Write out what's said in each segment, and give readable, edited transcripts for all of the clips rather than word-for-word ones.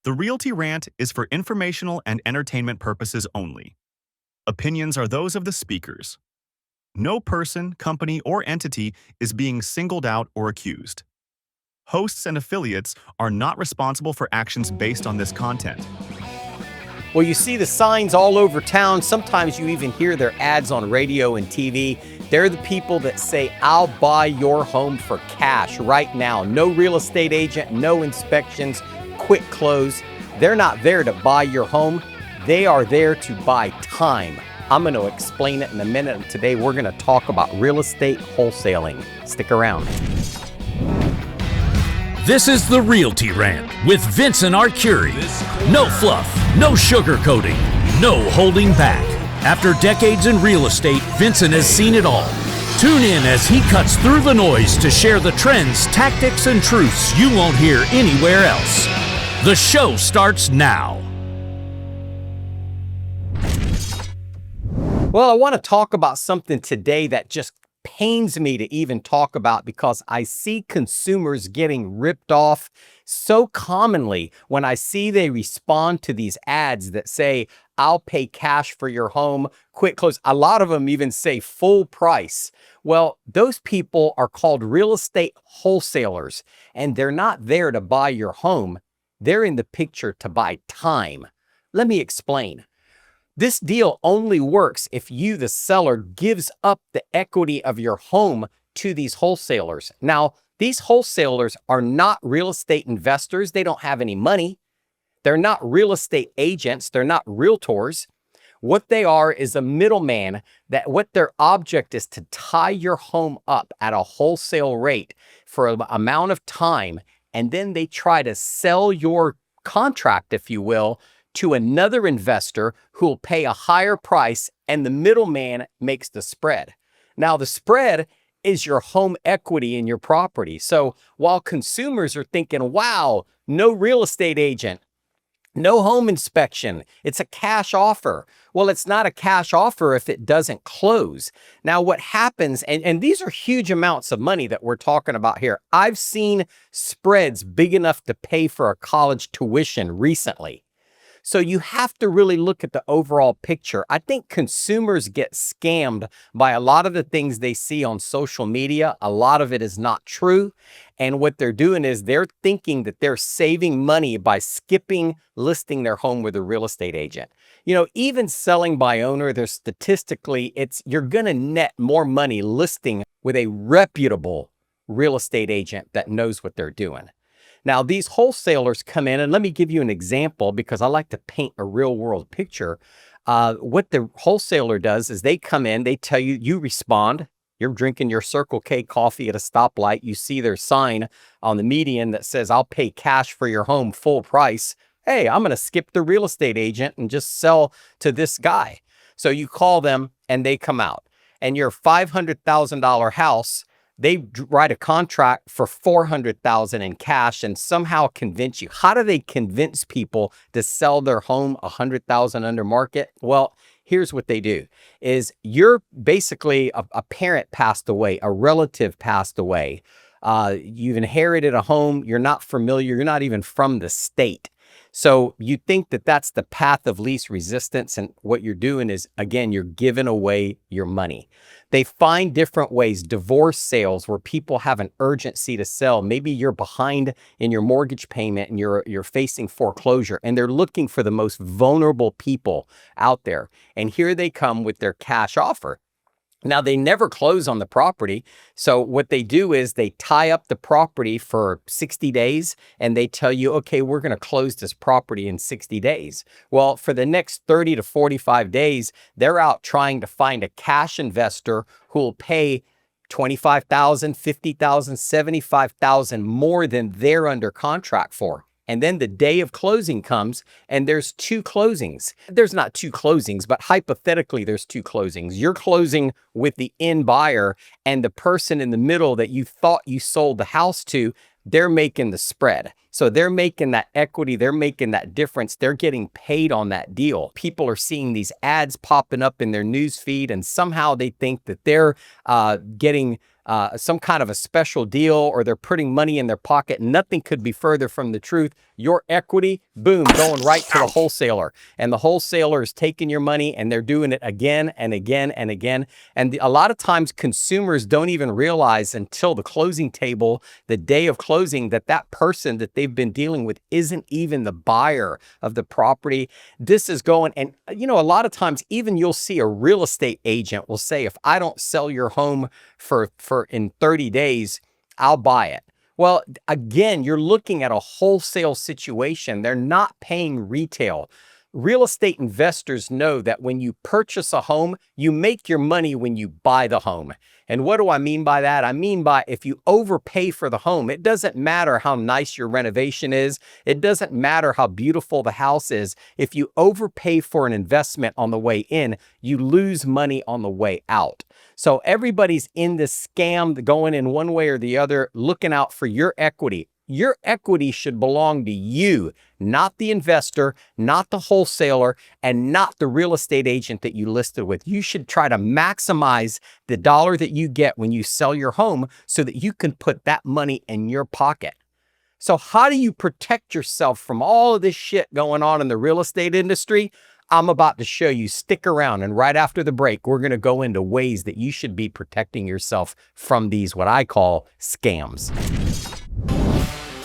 The Realty Rant is for informational and entertainment purposes only. Opinions are those of the speakers. No person, company, or entity is being singled out or accused. Hosts and affiliates are not responsible for actions based on this content. Well, you see the signs all over town. Sometimes you even hear their ads on radio and TV. They're the people that say, "I'll buy your home for cash right now." No real estate agent, no inspections, quick close. They're not there to buy your home. They are there to buy time. I'm going to explain it in a minute. And today we're going to talk about real estate wholesaling. Stick around. This is the Realty Rant with Vincent Arcuri. No fluff, no sugarcoating, no holding back. After decades in real estate, Vincent has seen it all. Tune in as he cuts through the noise to share the trends, tactics, and truths you won't hear anywhere else. The show starts now. Well, I want to talk about something today that just pains me to even talk about because I see consumers getting ripped off so commonly when I see they respond to these ads that say, "I'll pay cash for your home, quick close." A lot of them even say full price. Well, those people are called real estate wholesalers, and they're not there to buy your home. They're in the picture to buy time. Let me explain. This deal only works if you, the seller, gives up the equity of your home to these wholesalers. Now, these wholesalers are not real estate investors. They don't have any money. They're not real estate agents. They're not realtors. What they are is a middleman that what their object is to tie your home up at a wholesale rate for an amount of time. And then they try to sell your contract, if you will, to another investor who will pay a higher price, and the middleman makes the spread. Now, the spread is your home equity in your property. So while consumers are thinking, wow, no real estate agent, no home inspection, it's a cash offer. Well, it's not a cash offer if it doesn't close. Now, what happens, and these are huge amounts of money that we're talking about here. I've seen spreads big enough to pay for a college tuition recently. So you have to really look at the overall picture. I think consumers get scammed by a lot of the things they see on social media. A lot of it is not true. And what they're doing is they're thinking that they're saving money by skipping listing their home with a real estate agent. You know, even selling by owner, there's statistically, you're going to net more money listing with a reputable real estate agent that knows what they're doing. Now, these wholesalers come in, and let me give you an example because I like to paint a real world picture. What the wholesaler does is they come in, they tell you, you respond. You're drinking your Circle K coffee at a stoplight. You see their sign on the median that says, "I'll pay cash for your home, full price." Hey, I'm going to skip the real estate agent and just sell to this guy. So you call them and they come out. And your $500,000 house, they write a contract for $400,000 in cash and somehow convince you. How do they convince people to sell their home $100,000 under market? Well, here's what they do is you're basically a parent passed away, a relative passed away. You've inherited a home. You're not familiar. You're not even from the state. So you think that that's the path of least resistance. And what you're doing is, again, you're giving away your money. They find different ways, divorce sales where people have an urgency to sell. Maybe you're behind in your mortgage payment and you're facing foreclosure, and they're looking for the most vulnerable people out there. And here they come with their cash offer. Now, they never close on the property. So what they do is they tie up the property for 60 days and they tell you, okay, we're going to close this property in 60 days. Well, for the next 30 to 45 days, they're out trying to find a cash investor who will pay $25,000, $50,000, $75,000 more than they're under contract for. And then the day of closing comes and there's two closings. There's not two closings, but hypothetically there's two closings. You're closing with the end buyer and the person in the middle that you thought you sold the house to, they're making the spread. So they're making that equity, they're making that difference, they're getting paid on that deal. People are seeing these ads popping up in their news feed and somehow they think that they're getting some kind of a special deal, or they're putting money in their pocket. Nothing could be further from the truth. Your equity, boom, going right to the wholesaler. And the wholesaler is taking your money, and they're doing it again and again and again. And a lot of times consumers don't even realize until the closing table, the day of closing, that that person that they've been dealing with isn't even the buyer of the property. This is going, and you know, a lot of times even you'll see a real estate agent will say, if I don't sell your home for in 30 days, I'll buy it. Well, again, you're looking at a wholesale situation. They're not paying retail. Real estate investors know that when you purchase a home, you make your money when you buy the home. And what do I mean by that? I mean by if you overpay for the home, it doesn't matter how nice your renovation is. It doesn't matter how beautiful the house is. If you overpay for an investment on the way in, you lose money on the way out. So everybody's in this scam going in one way or the other, looking out for your equity. Your equity should belong to you, not the investor, not the wholesaler, and not the real estate agent that you listed with. You should try to maximize the dollar that you get when you sell your home so that you can put that money in your pocket. So how do you protect yourself from all of this shit going on in the real estate industry? I'm about to show you. Stick around, and right after the break, we're going to go into ways that you should be protecting yourself from these, what I call, scams.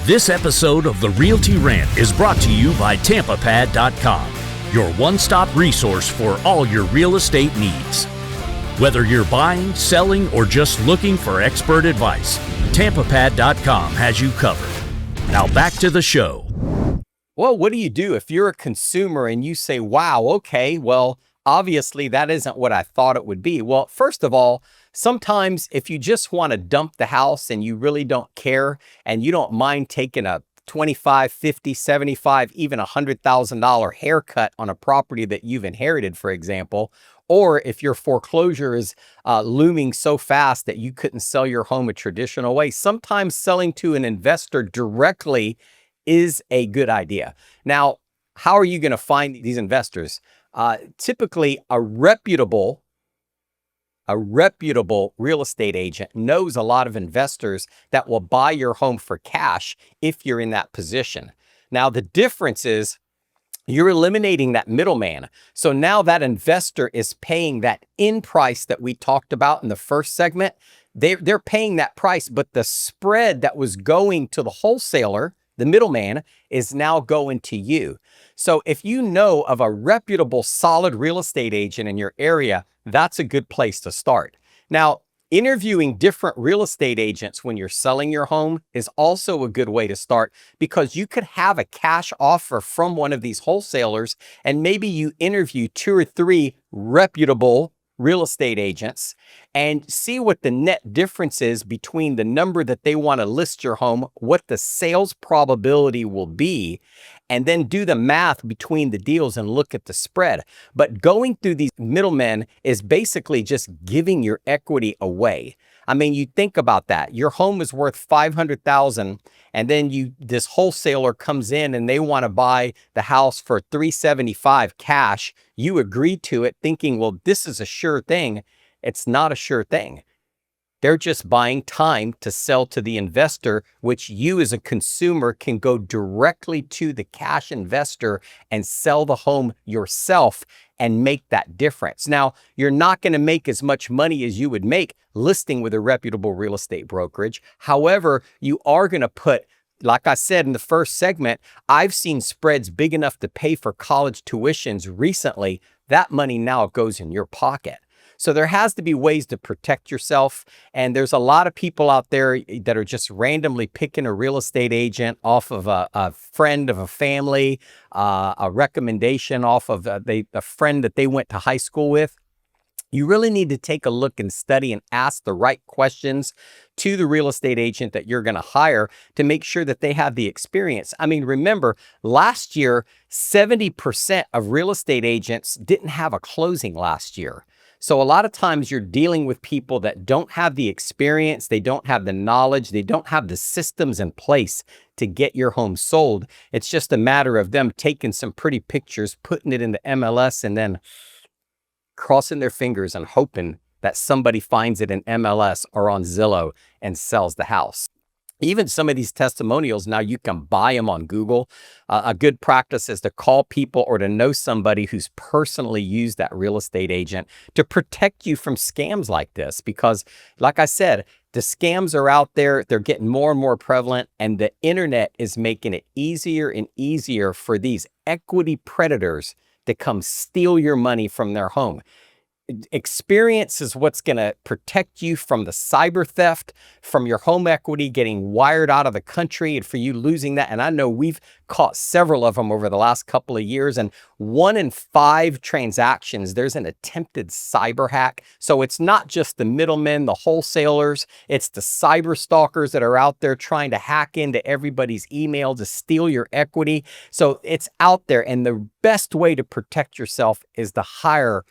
This episode of the Realty Rant is brought to you by TampaPad.com, your one-stop resource for all your real estate needs. Whether you're buying, selling, or just looking for expert advice, TampaPad.com has you covered. Now back to the show. Well, what do you do if you're a consumer and you say, wow, okay, well, obviously that isn't what I thought it would be? Well, first of all, sometimes if you just want to dump the house and you really don't care and you don't mind taking a $25, $50, $75, even $100,000 haircut on a property that you've inherited, for example, or if your foreclosure is looming so fast that you couldn't sell your home a traditional way, sometimes selling to an investor directly is a good idea. Now, how are you going to find these investors? Typically, a reputable real estate agent knows a lot of investors that will buy your home for cash if you're in that position. Now, the difference is you're eliminating that middleman. So now that investor is paying that in price that we talked about in the first segment. They're paying that price, but the spread that was going to the wholesaler, the middleman, is now going to you. So if you know of a reputable, solid real estate agent in your area, that's a good place to start. Now, interviewing different real estate agents when you're selling your home is also a good way to start, because you could have a cash offer from one of these wholesalers, and maybe you interview 2 or 3 reputable real estate agents and see what the net difference is between the number that they want to list your home, what the sales probability will be, and then do the math between the deals and look at the spread. But going through these middlemen is basically just giving your equity away. I mean, you think about that. Your home is worth $500,000, and then this wholesaler comes in and they want to buy the house for $375 cash. You agree to it thinking, well, this is a sure thing. It's not a sure thing. They're just buying time to sell to the investor, which you as a consumer can go directly to the cash investor and sell the home yourself and make that difference. Now, you're not going to make as much money as you would make listing with a reputable real estate brokerage. However, you are going to put, like I said in the first segment, I've seen spreads big enough to pay for college tuitions recently. That money now goes in your pocket. So there has to be ways to protect yourself. And there's a lot of people out there that are just randomly picking a real estate agent off of a friend of a family, a recommendation off of a friend that they went to high school with. You really need to take a look and study and ask the right questions to the real estate agent that you're going to hire to make sure that they have the experience. I mean, remember, last year, 70% of real estate agents didn't have a closing last year. So a lot of times you're dealing with people that don't have the experience, they don't have the knowledge, they don't have the systems in place to get your home sold. It's just a matter of them taking some pretty pictures, putting it in the MLS, and then crossing their fingers and hoping that somebody finds it in MLS or on Zillow and sells the house. Even some of these testimonials, now you can buy them on Google. A good practice is to call people or to know somebody who's personally used that real estate agent to protect you from scams like this. Because like I said, the scams are out there. They're getting more and more prevalent, and the internet is making it easier and easier for these equity predators to come steal your money from their home. Experience is what's going to protect you from the cyber theft, from your home equity getting wired out of the country, and for you losing that. And I know we've caught several of them over the last couple of years, and 1 in 5 transactions, there's an attempted cyber hack. So it's not just the middlemen, the wholesalers, it's the cyber stalkers that are out there trying to hack into everybody's email to steal your equity. So it's out there, and the best way to protect yourself is to hire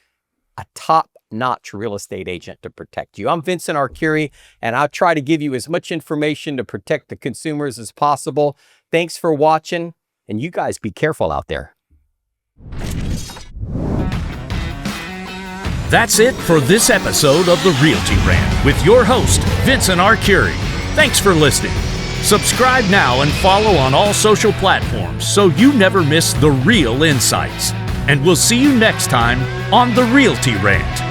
a top-notch real estate agent to protect you. I'm Vincent Arcuri, and I'll try to give you as much information to protect the consumers as possible. Thanks for watching, and you guys be careful out there. That's it for this episode of the Realty Rant with your host, Vincent Arcuri. Thanks for listening. Subscribe now and follow on all social platforms so you never miss the real insights. And we'll see you next time on the Realty Rant.